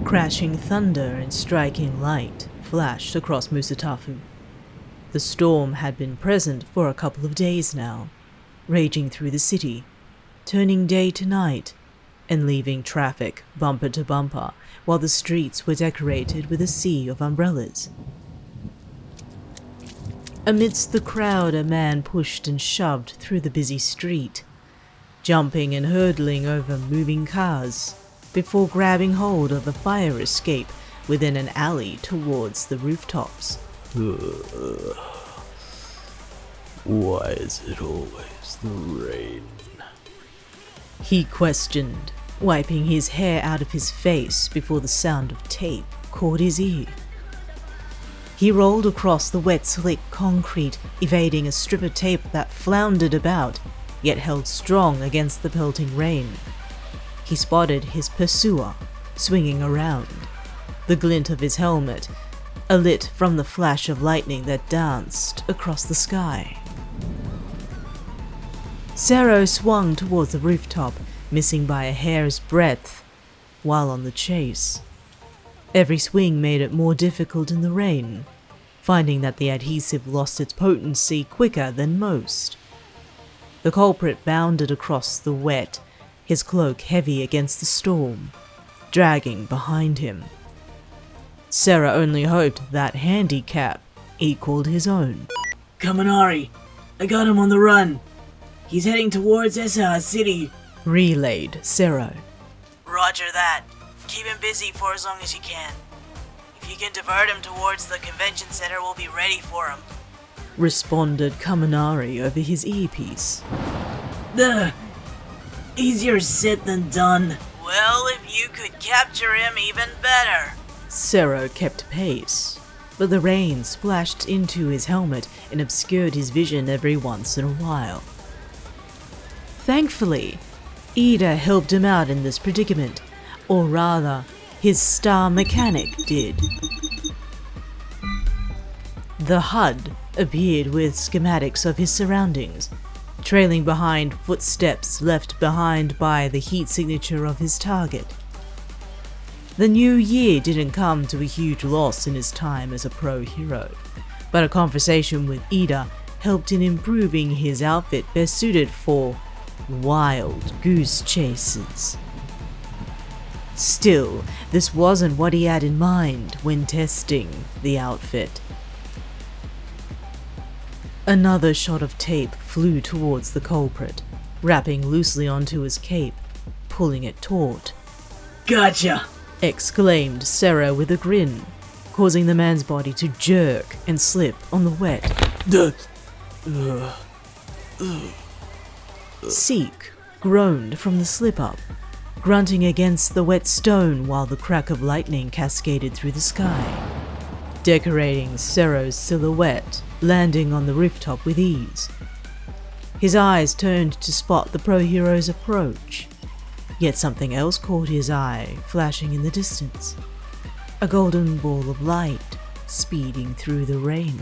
Crashing thunder and striking light flashed across Musatafu. The storm had been present for a couple of days now, raging through the city, turning day to night, and leaving traffic bumper to bumper while the streets were decorated with a sea of umbrellas. Amidst the crowd, a man pushed and shoved through the busy street, jumping and hurdling over moving cars, before grabbing hold of a fire escape within an alley towards the rooftops. Why is it always the rain? He questioned, wiping his hair out of his face before the sound of tape caught his ear. He rolled across the wet, slick concrete, evading a strip of tape that floundered about, yet held strong against the pelting rain. He spotted his pursuer, swinging around, the glint of his helmet alit from the flash of lightning that danced across the sky. Sero swung towards the rooftop, missing by a hair's breadth, while on the chase. Every swing made it more difficult in the rain, finding that the adhesive lost its potency quicker than most. The culprit bounded across the wet, his cloak heavy against the storm, dragging behind him. Sarah only hoped that handicap equaled his own. Kaminari, I got him on the run. He's heading towards Esaha City. Relayed Sero. Roger that. Keep him busy for as long as you can. If you can divert him towards the convention center, we'll be ready for him. Responded Kaminari over his earpiece. Easier said than done. Well, if you could capture him, even better. Sero kept pace, but the rain splashed into his helmet and obscured his vision every once in a while. Thankfully, Ida helped him out in this predicament, or rather, his star mechanic did. The HUD appeared with schematics of his surroundings, trailing behind footsteps left behind by the heat signature of his target. The new year didn't come to a huge loss in his time as a pro hero, but a conversation with Ida helped in improving his outfit best suited for wild goose chases. Still, this wasn't what he had in mind when testing the outfit. Another shot of tape flew towards the culprit, wrapping loosely onto his cape, pulling it taut. Gotcha! Exclaimed Sarah with a grin, causing the man's body to jerk and slip on the wet. Seek groaned from the slip-up, grunting against the wet stone while the crack of lightning cascaded through the sky, decorating Sero's silhouette, landing on the rooftop with ease. His eyes turned to spot the pro-hero's approach, yet something else caught his eye, flashing in the distance. A golden ball of light, speeding through the rain.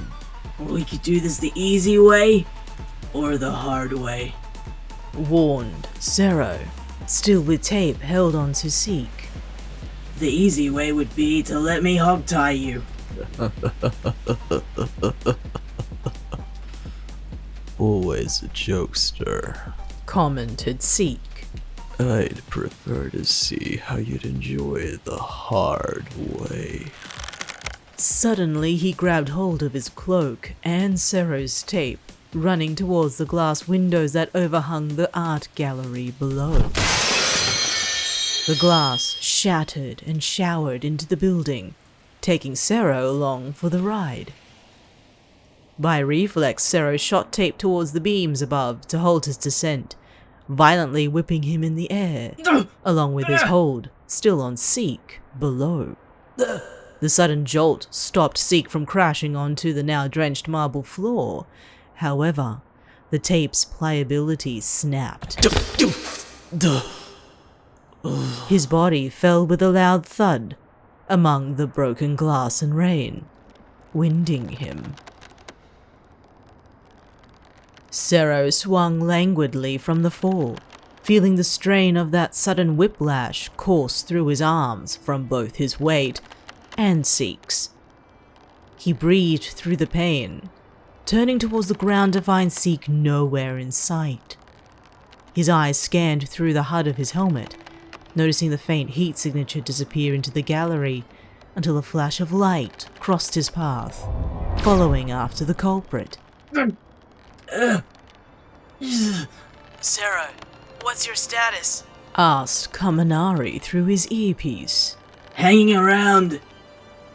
We could do this the easy way, or the hard way. Warned Sero, still with tape held onto Seek. The easy way would be to let me hog-tie you. Always a jokester, Commented Seek. I'd prefer to see how you'd enjoy the hard way. Suddenly he grabbed hold of his cloak and Sero's tape, running towards the glass windows that overhung the art gallery below. The glass shattered and showered into the building, taking Sero along for the ride. By reflex, Sero shot tape towards the beams above to halt his descent, violently whipping him in the air, along with his hold still on Seek below. The sudden jolt stopped Seek from crashing onto the now drenched marble floor. However, the tape's pliability snapped. His body fell with a loud thud among the broken glass and rain, winding him. Sero swung languidly from the fall, feeling the strain of that sudden whiplash course through his arms from both his weight and Seek's. He breathed through the pain, turning towards the ground to find Seek nowhere in sight. His eyes scanned through the HUD of his helmet, noticing the faint heat signature disappear into the gallery until a flash of light crossed his path, following after the culprit. Sero, what's your status? Asked Kaminari through his earpiece. Hanging around,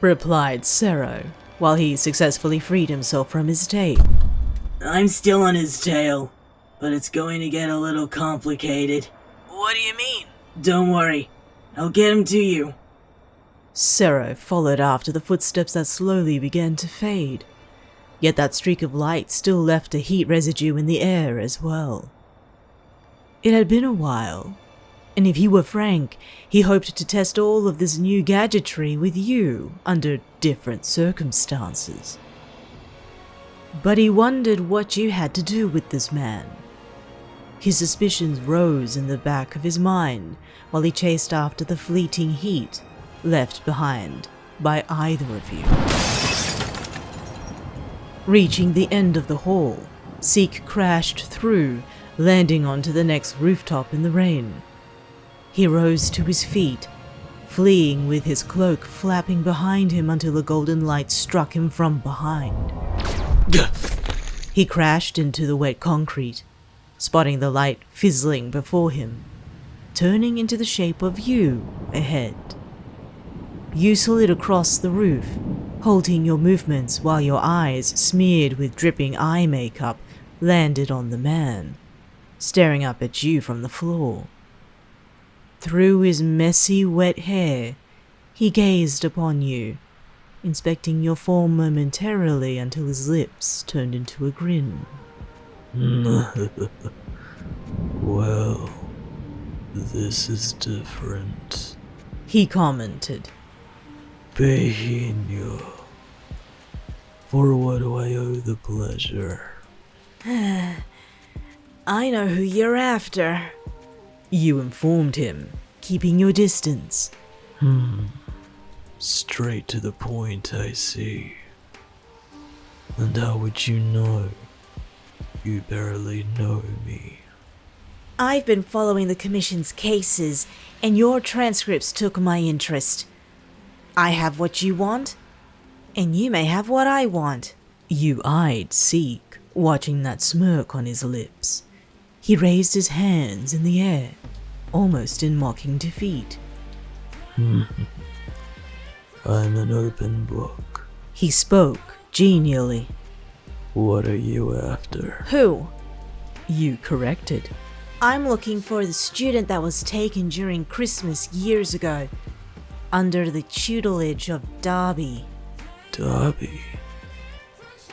Replied Sero, while he successfully freed himself from his tape. I'm still on his tail, but it's going to get a little complicated. What do you mean? Don't worry, I'll get him to you. Sero followed after the footsteps that slowly began to fade, yet that streak of light still left a heat residue in the air as well. It had been a while, and if he were frank, he hoped to test all of this new gadgetry with you under different circumstances. But he wondered what you had to do with this man. His suspicions rose in the back of his mind while he chased after the fleeting heat left behind by either of you. Reaching the end of the hall, Seek crashed through, landing onto the next rooftop in the rain. He rose to his feet, fleeing with his cloak flapping behind him until a golden light struck him from behind. He crashed into the wet concrete, spotting the light fizzling before him, turning into the shape of you ahead. You slid across the roof, halting your movements while your eyes, smeared with dripping eye makeup, landed on the man, staring up at you from the floor. Through his messy, wet hair, he gazed upon you, inspecting your form momentarily until his lips turned into a grin. Well, this is different. He commented. Behinho. For what do I owe the pleasure? I know who you're after, you informed him, keeping your distance. Straight to the point, I see. And how would you know? You barely know me. I've been following the Commission's cases, and your transcripts took my interest. I have what you want, and you may have what I want. You eyed Seek, watching that smirk on his lips. He raised his hands in the air, almost in mocking defeat. I'm an open book. He spoke genially. What are you after? Who? You corrected. I'm looking for the student that was taken during Christmas years ago, under the tutelage of Darby. Darby?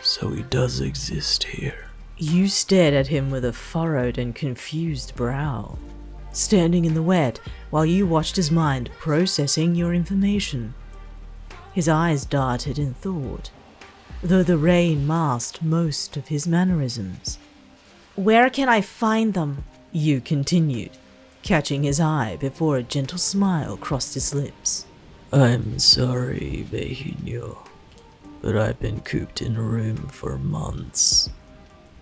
So he does exist here. You stared at him with a furrowed and confused brow, standing in the wet while you watched his mind processing your information. His eyes darted in thought, though the rain masked most of his mannerisms. Where can I find them? You continued, catching his eye before a gentle smile crossed his lips. I'm sorry, Behinho, but I've been cooped in a room for months.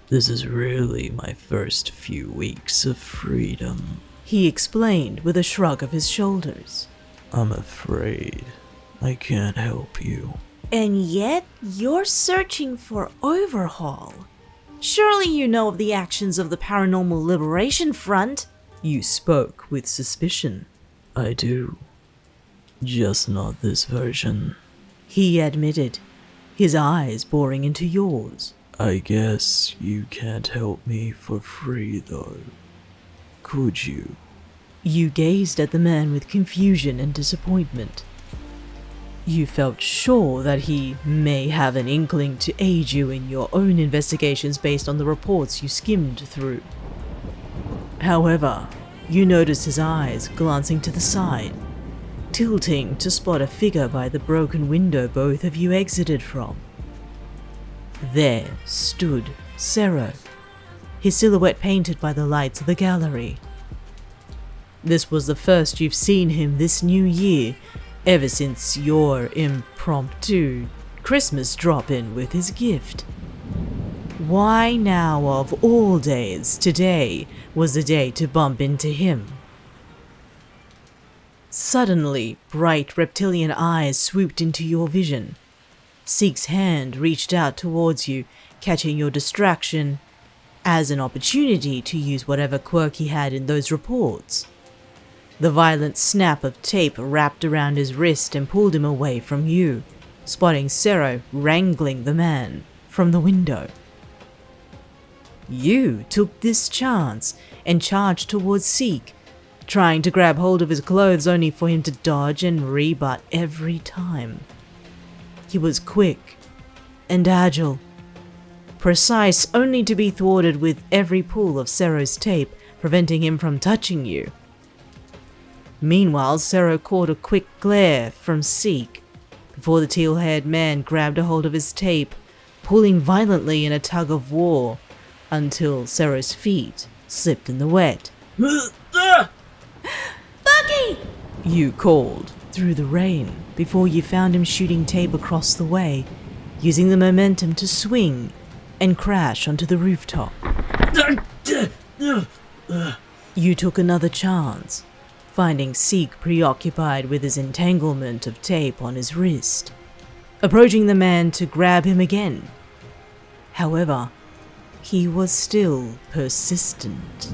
This is really my first few weeks of freedom. He explained with a shrug of his shoulders. I'm afraid I can't help you. And yet, you're searching for Overhaul. Surely you know of the actions of the Paranormal Liberation Front? You spoke with suspicion. I do. Just not this version. He admitted, his eyes boring into yours. I guess you can't help me for free, though. Could you? You gazed at the man with confusion and disappointment. You felt sure that he may have an inkling to aid you in your own investigations based on the reports you skimmed through. However, you noticed his eyes glancing to the side, tilting to spot a figure by the broken window both of you exited from. There stood Sero, his silhouette painted by the lights of the gallery. This was the first you've seen him this new year, ever since your impromptu Christmas drop-in with his gift. Why now, of all days, today was the day to bump into him? Suddenly, bright reptilian eyes swooped into your vision. Seek's hand reached out towards you, catching your distraction as an opportunity to use whatever quirk he had in those reports. The violent snap of tape wrapped around his wrist and pulled him away from you, spotting Sero wrangling the man from the window. You took this chance and charged towards Seek, trying to grab hold of his clothes only for him to dodge and rebut every time. He was quick and agile, precise only to be thwarted with every pull of Sero's tape, preventing him from touching you. Meanwhile, Sero caught a quick glare from Seek before the teal-haired man grabbed a hold of his tape, pulling violently in a tug of war until Sero's feet slipped in the wet. Bucky! You called through the rain before you found him shooting tape across the way, using the momentum to swing and crash onto the rooftop. You took another chance, finding Seek preoccupied with his entanglement of tape on his wrist, approaching the man to grab him again. However, he was still persistent.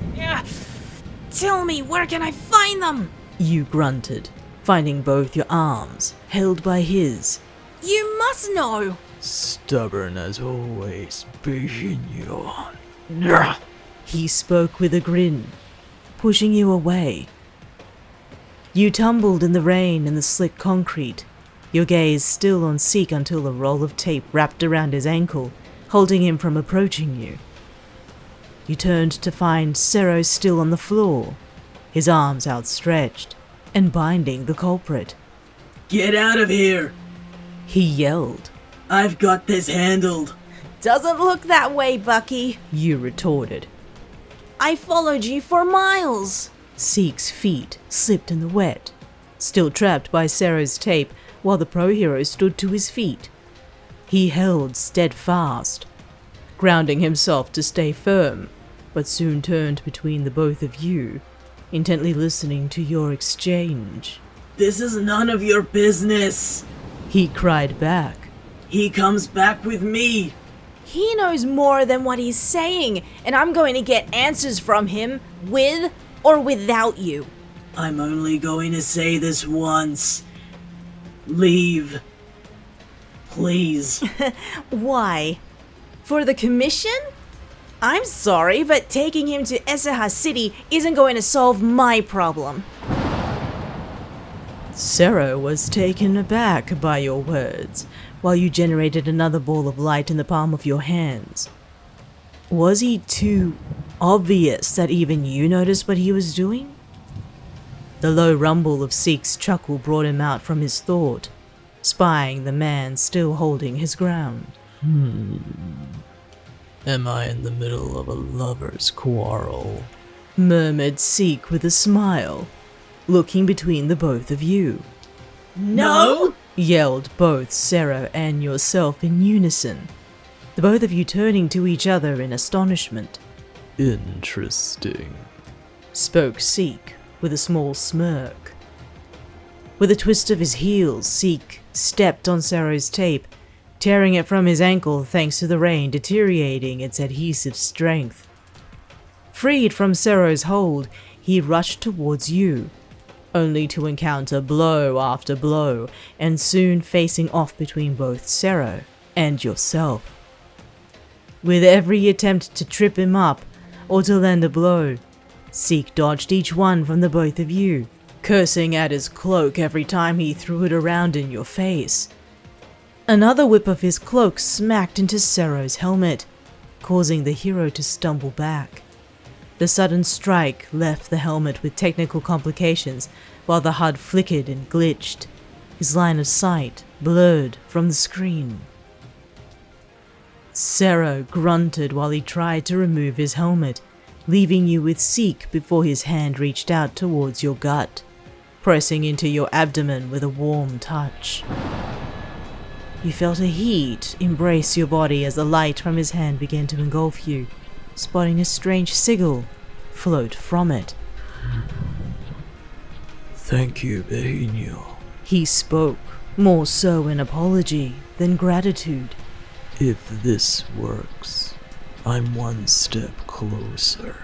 Tell me, where can I find them? You grunted, finding both your arms held by his. You must know. Stubborn as always, Beijinyo. He spoke with a grin, pushing you away. You tumbled in the rain and the slick concrete, your gaze still on Seek until a roll of tape wrapped around his ankle, holding him from approaching you. You turned to find Sero still on the floor, his arms outstretched and binding the culprit. Get out of here! He yelled. I've got this handled. Doesn't look that way, Bucky. You retorted. I followed you for miles. Seek's feet slipped in the wet, still trapped by Sero's tape while the pro-hero stood to his feet. He held steadfast, grounding himself to stay firm, but soon turned between the both of you, intently listening to your exchange. This is none of your business. He cried back. He comes back with me. He knows more than what he's saying, and I'm going to get answers from him, with or without you. I'm only going to say this once. Leave. Please. Why? For the commission? I'm sorry, but taking him to Esaha City isn't going to solve my problem. Sero was taken aback by your words, while you generated another ball of light in the palm of your hands. Was he too obvious that even you noticed what he was doing? The low rumble of Seek's chuckle brought him out from his thought, spying the man still holding his ground. Am I in the middle of a lover's quarrel? Murmured Seek with a smile, looking between the both of you. No! Yelled both Sero and yourself in unison, the both of you turning to each other in astonishment. Interesting. Spoke Seek with a small smirk. With a twist of his heels, Seek stepped on Sero's tape, tearing it from his ankle thanks to the rain deteriorating its adhesive strength. Freed from Sero's hold, he rushed towards you, only to encounter blow after blow, and soon facing off between both Sero and yourself. With every attempt to trip him up or to land a blow, Seek dodged each one from the both of you, cursing at his cloak every time he threw it around in your face. Another whip of his cloak smacked into Sero's helmet, causing the hero to stumble back. The sudden strike left the helmet with technical complications while the HUD flickered and glitched, his line of sight blurred from the screen. Sero grunted while he tried to remove his helmet, leaving you with Seek before his hand reached out towards your gut, pressing into your abdomen with a warm touch. You felt a heat embrace your body as the light from his hand began to engulf you, spotting a strange sigil float from it. Thank you, Behino. He spoke, more so in apology than gratitude. If this works, I'm one step closer.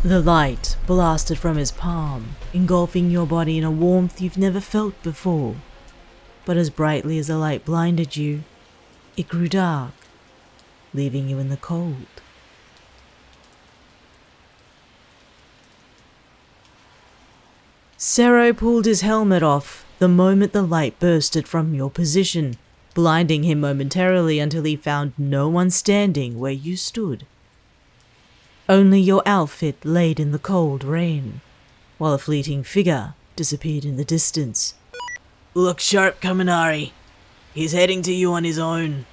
The light blasted from his palm, engulfing your body in a warmth you've never felt before. But as brightly as the light blinded you, it grew dark, leaving you in the cold. Sero pulled his helmet off the moment the light bursted from your position, blinding him momentarily until he found no one standing where you stood. Only your outfit laid in the cold rain, while a fleeting figure disappeared in the distance. Look sharp, Kaminari. He's heading to you on his own,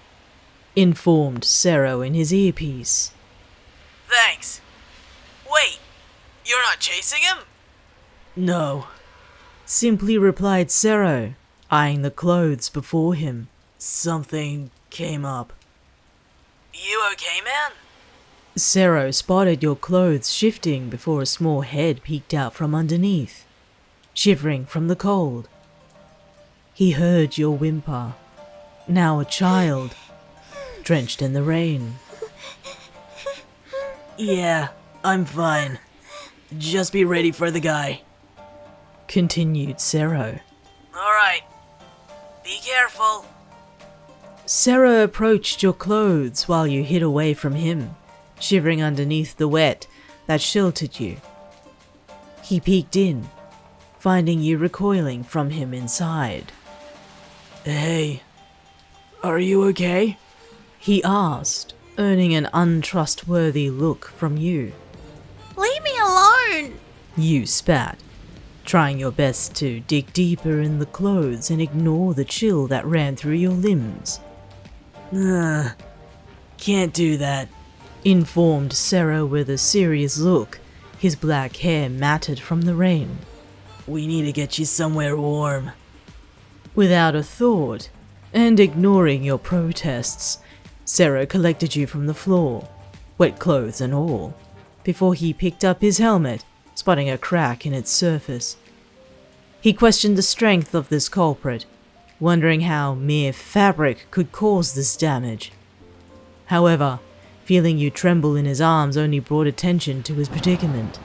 informed Sero in his earpiece. Thanks. Wait, you're not chasing him? No. Simply replied Sero, eyeing the clothes before him. Something came up. You okay, man? Sero spotted your clothes shifting before a small head peeked out from underneath, shivering from the cold. He heard your whimper, now a child, drenched in the rain. Yeah, I'm fine. Just be ready for the guy, continued Sero. Alright. Be careful. Sero approached your clothes while you hid away from him, shivering underneath the wet that sheltered you. He peeked in, finding you recoiling from him inside. Hey, are you okay? He asked, earning an untrustworthy look from you. Leave me alone! You spat, trying your best to dig deeper in the clothes and ignore the chill that ran through your limbs. Can't do that, informed Sero with a serious look, his black hair matted from the rain. We need to get you somewhere warm. Without a thought, and ignoring your protests, Sero collected you from the floor, wet clothes and all, before he picked up his helmet, spotting a crack in its surface. He questioned the strength of this culprit, wondering how mere fabric could cause this damage. However, feeling you tremble in his arms only brought attention to his predicament.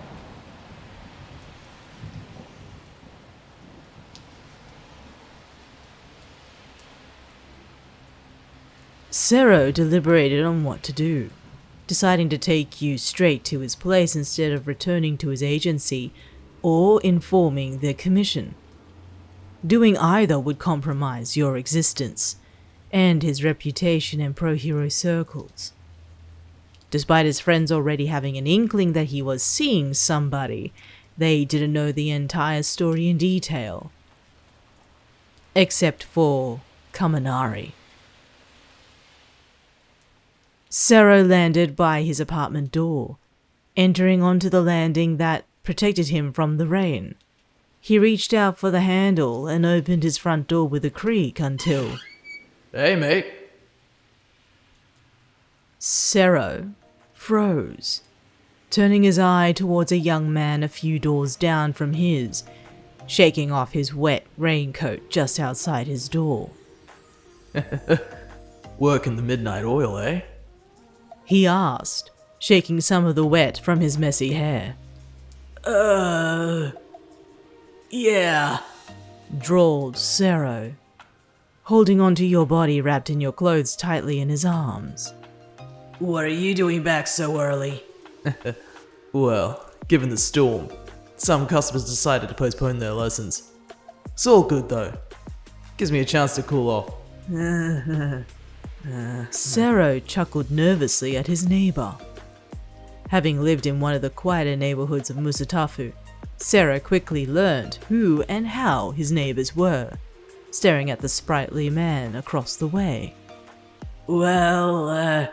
Sero deliberated on what to do, deciding to take you straight to his place instead of returning to his agency or informing the commission. Doing either would compromise your existence and his reputation in pro-hero circles. Despite his friends already having an inkling that he was seeing somebody, they didn't know the entire story in detail. Except for Kaminari. Sero landed by his apartment door, entering onto the landing that protected him from the rain. He reached out for the handle and opened his front door with a creak until... Hey, mate. Sero froze, turning his eye towards a young man a few doors down from his, shaking off his wet raincoat just outside his door. Working the midnight oil, eh? He asked, shaking some of the wet from his messy hair. Yeah, drawled Sero, holding onto your body wrapped in your clothes tightly in his arms. What are you doing back so early? Well, given the storm, some customers decided to postpone their lessons. It's all good though. Gives me a chance to cool off. Sero chuckled nervously at his neighbor. Having lived in one of the quieter neighborhoods of Musatafu, Sero quickly learned who and how his neighbors were, staring at the sprightly man across the way. Well,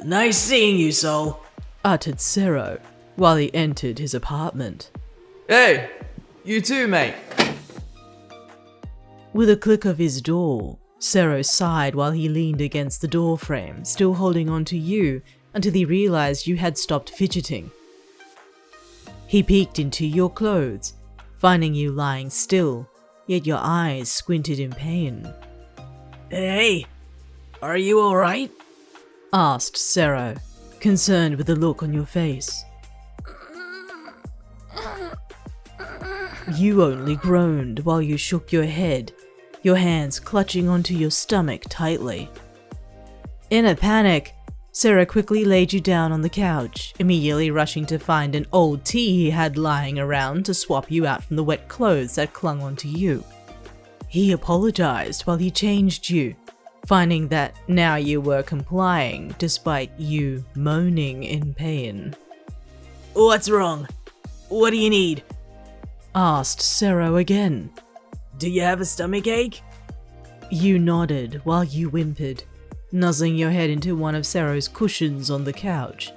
nice seeing you, Soul. uttered Sero while he entered his apartment. Hey, you too, mate. With a click of his door, Sero sighed while he leaned against the door frame, still holding on to you until he realized you had stopped fidgeting. He peeked into your clothes, finding you lying still, yet your eyes squinted in pain. Hey, are you alright? Asked Sero, concerned with the look on your face. You only groaned while you shook your head, your hands clutching onto your stomach tightly. In a panic, Sarah quickly laid you down on the couch, immediately rushing to find an old tea he had lying around to swap you out from the wet clothes that clung onto you. He apologized while he changed you, finding that now you were complying despite you moaning in pain. What's wrong? What do you need? Asked Sero again. Do you have a stomach ache? You nodded while you whimpered, nuzzling your head into one of Sero's cushions on the couch.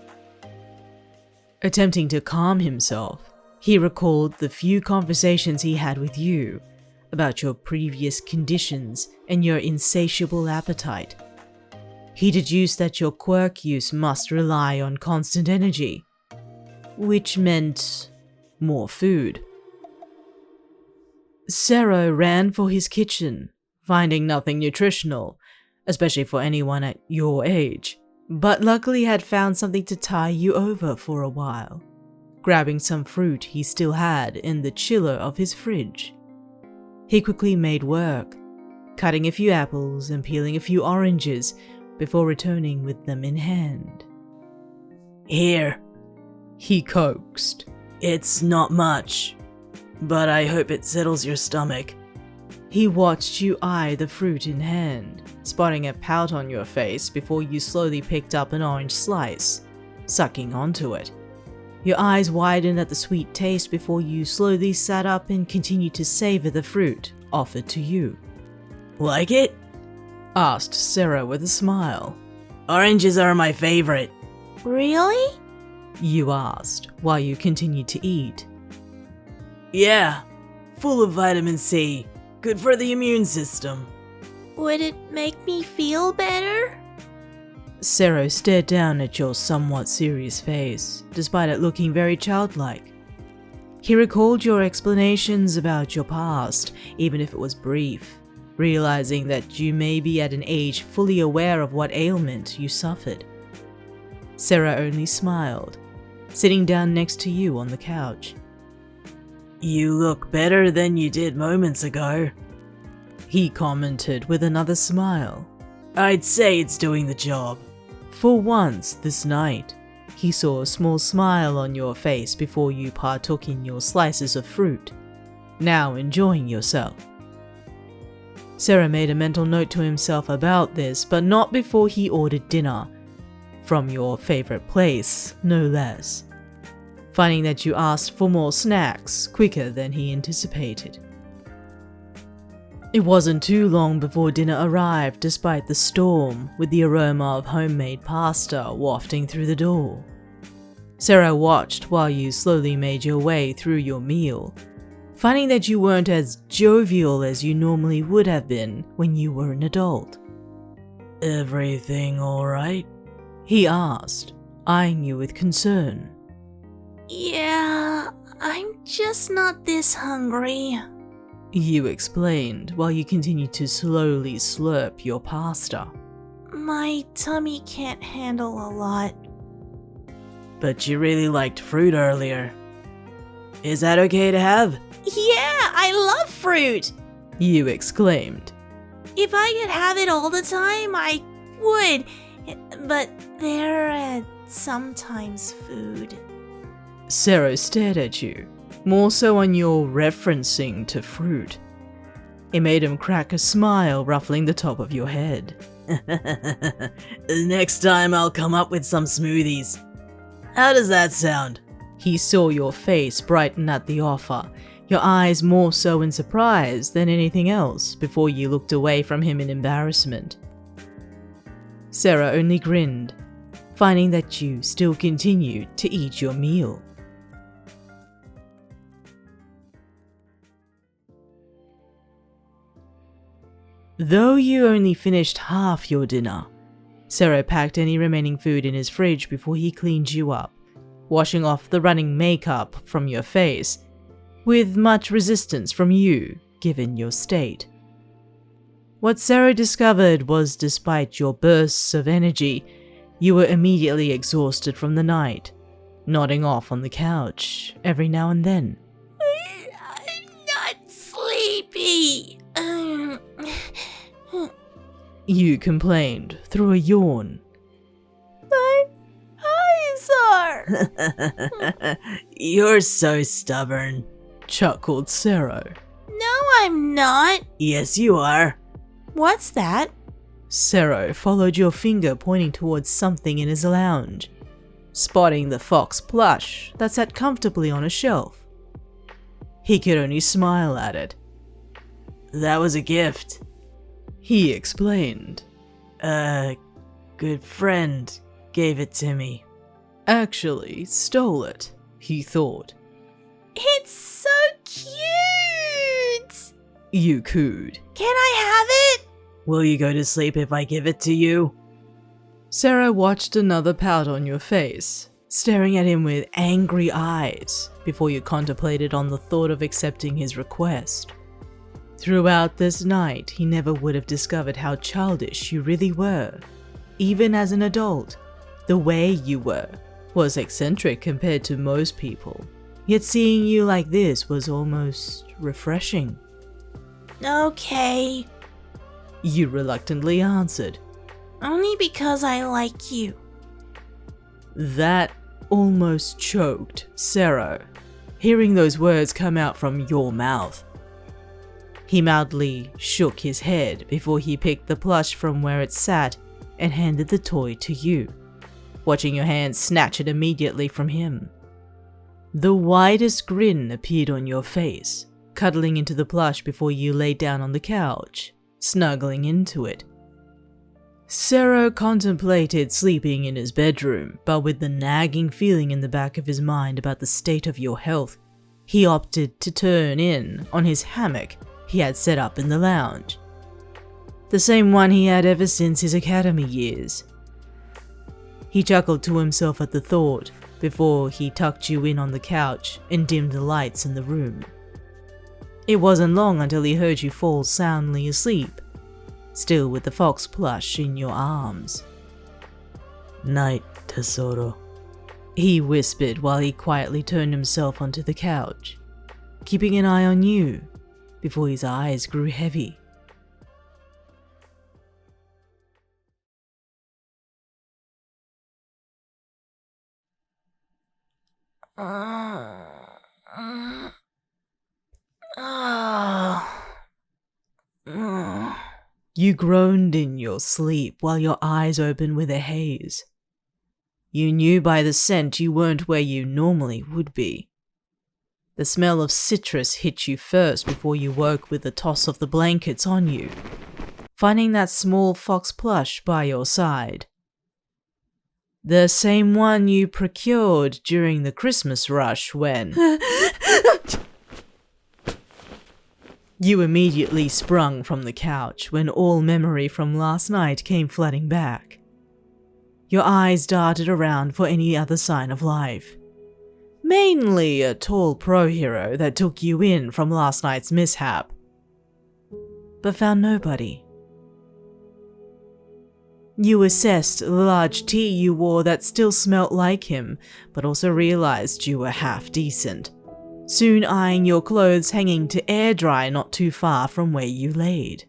Attempting to calm himself, he recalled the few conversations he had with you about your previous conditions and your insatiable appetite. He deduced that your quirk use must rely on constant energy, which meant more food. Sero ran for his kitchen, finding nothing nutritional, especially for anyone at your age, but luckily had found something to tie you over for a while, grabbing some fruit he still had in the chiller of his fridge. He quickly made work, cutting a few apples and peeling a few oranges before returning with them in hand. Here, he coaxed. It's not much, but I hope it settles your stomach. He watched you eye the fruit in hand, spotting a pout on your face before you slowly picked up an orange slice, sucking onto it. Your eyes widened at the sweet taste before you slowly sat up and continued to savor the fruit offered to you. Like it? Asked Sarah with a smile. Oranges are my favorite. Really? You asked while you continued to eat. Yeah, full of vitamin C. Good for the immune system. Would it make me feel better? Sero stared down at your somewhat serious face, despite it looking very childlike. He recalled your explanations about your past, even if it was brief, realizing that you may be at an age fully aware of what ailment you suffered. Sarah only smiled, sitting down next to you on the couch. You look better than you did moments ago, he commented with another smile. I'd say it's doing the job. For once this night, he saw a small smile on your face before you partook in your slices of fruit, now enjoying yourself. Sarah made a mental note to himself about this, but not before he ordered dinner, from your favorite place, no less, finding that you asked for more snacks quicker than he anticipated. It wasn't too long before dinner arrived despite the storm, with the aroma of homemade pasta wafting through the door. Sarah watched while you slowly made your way through your meal, finding that you weren't as jovial as you normally would have been when you were an adult. Everything alright? He asked, eyeing you with concern. Yeah, I'm just not this hungry. You explained while you continued to slowly slurp your pasta. My tummy can't handle a lot. But you really liked fruit earlier. Is that okay to have? Yeah, I love fruit! You exclaimed. If I could have it all the time, I would. But they're sometimes food. Sarah stared at you, more so on your referencing to fruit. It made him crack a smile, ruffling the top of your head. Next time I'll come up with some smoothies. How does that sound? He saw your face brighten at the offer, your eyes more so in surprise than anything else before you looked away from him in embarrassment. Sarah only grinned, finding that you still continued to eat your meal. Though you only finished half your dinner, Sero packed any remaining food in his fridge before he cleaned you up, washing off the running makeup from your face, with much resistance from you, given your state. What Sero discovered was despite your bursts of energy, you were immediately exhausted from the night, nodding off on the couch every now and then. I'm not sleepy. You complained through a yawn. My eyes are. You're so stubborn. Chuckled Sero. No, I'm not. Yes, you are. What's that? Sero followed your finger pointing towards something in his lounge, spotting the fox plush that sat comfortably on a shelf. He could only smile at it. That was a gift. He explained. A good friend gave it to me. Actually stole it, he thought. It's so cute. You cooed. Can I have it? Will you go to sleep if I give it to you? Sarah watched another pout on your face, staring at him with angry eyes before you contemplated on the thought of accepting his request. Throughout this night, he never would have discovered how childish you really were. Even as an adult, the way you were was eccentric compared to most people. Yet seeing you like this was almost refreshing. Okay. You reluctantly answered. Only because I like you. That almost choked Sero, hearing those words come out from your mouth. He mildly shook his head before he picked the plush from where it sat and handed the toy to you, watching your hand snatch it immediately from him. The widest grin appeared on your face, cuddling into the plush before you lay down on the couch, snuggling into it. Sero contemplated sleeping in his bedroom, but with the nagging feeling in the back of his mind about the state of your health, he opted to turn in on his hammock he had set up in the lounge. The same one he had ever since his academy years. He chuckled to himself at the thought before he tucked you in on the couch and dimmed the lights in the room. It wasn't long until he heard you fall soundly asleep, still with the fox plush in your arms. Night, Tesoro. He whispered while he quietly turned himself onto the couch, keeping an eye on you before his eyes grew heavy. You groaned in your sleep while your eyes opened with a haze. You knew by the scent you weren't where you normally would be. The smell of citrus hit you first before you woke with the toss of the blankets on you, finding that small fox plush by your side. The same one you procured during the Christmas rush when... You immediately sprung from the couch when all memory from last night came flooding back. Your eyes darted around for any other sign of life. Mainly a tall pro hero that took you in from last night's mishap, but found nobody. You assessed the large tee you wore that still smelt like him, but also realized you were half decent, soon eyeing your clothes hanging to air dry not too far from where you laid.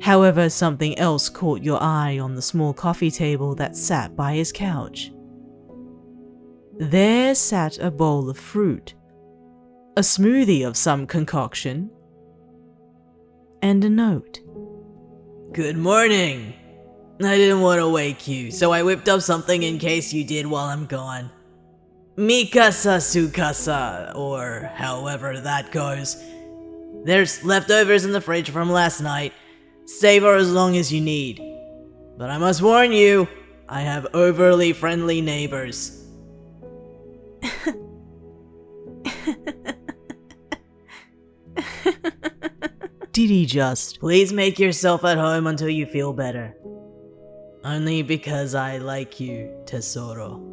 However, something else caught your eye on the small coffee table that sat by his couch. There sat a bowl of fruit, a smoothie of some concoction, and a note. Good morning. I didn't want to wake you, so I whipped up something in case you did while I'm gone. Mikasa Sukasa, or however that goes. There's leftovers in the fridge from last night. Stay for as long as you need. But I must warn you, I have overly friendly neighbors. Did he just? Please make yourself at home until you feel better. Only because I like you, Tesoro.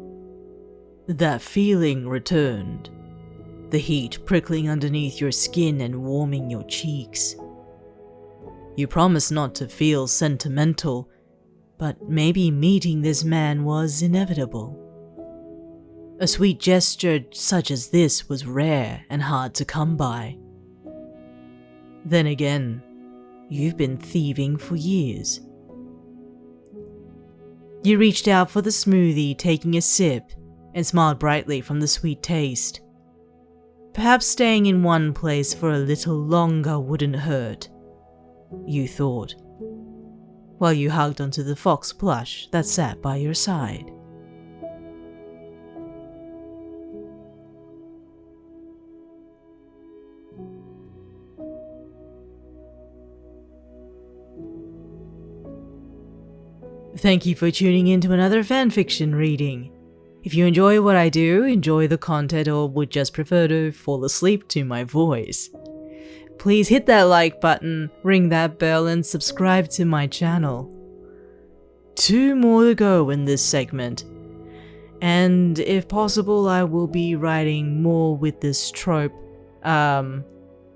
That feeling returned. The heat prickling underneath your skin and warming your cheeks. You promised not to feel sentimental, but maybe meeting this man was inevitable. A sweet gesture such as this was rare and hard to come by. Then again, you've been thieving for years. You reached out for the smoothie, taking a sip, and smiled brightly from the sweet taste. Perhaps staying in one place for a little longer wouldn't hurt, you thought, while you hugged onto the fox plush that sat by your side. Thank you for tuning in to another fanfiction reading. If you enjoy what I do, enjoy the content, or would just prefer to fall asleep to my voice, please hit that like button, ring that bell, and subscribe to my channel. 2 more to go in this segment, and if possible I will be writing more with this trope,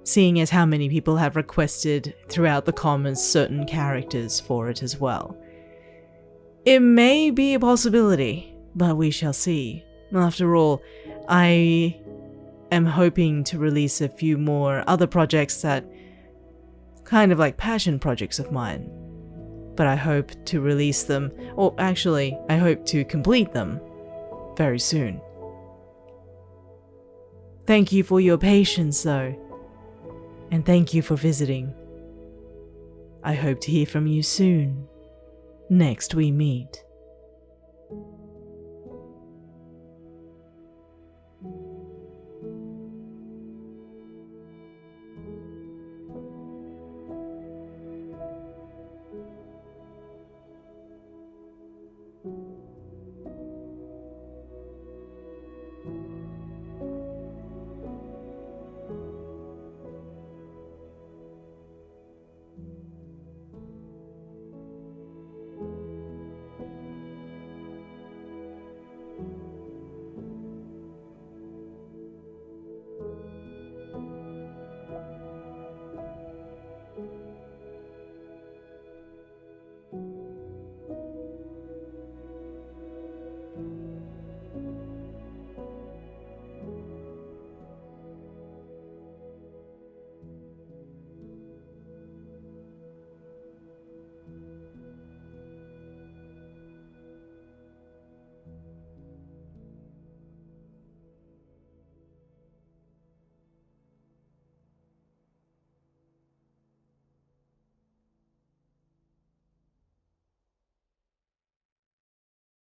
seeing as how many people have requested throughout the comments certain characters for it as well. It may be a possibility, but we shall see. After all, I am hoping to release a few more other projects that kind of like passion projects of mine. But I hope to release them, or actually, I hope to complete them very soon. Thank you for your patience though, and thank you for visiting. I hope to hear from you soon. Next we meet.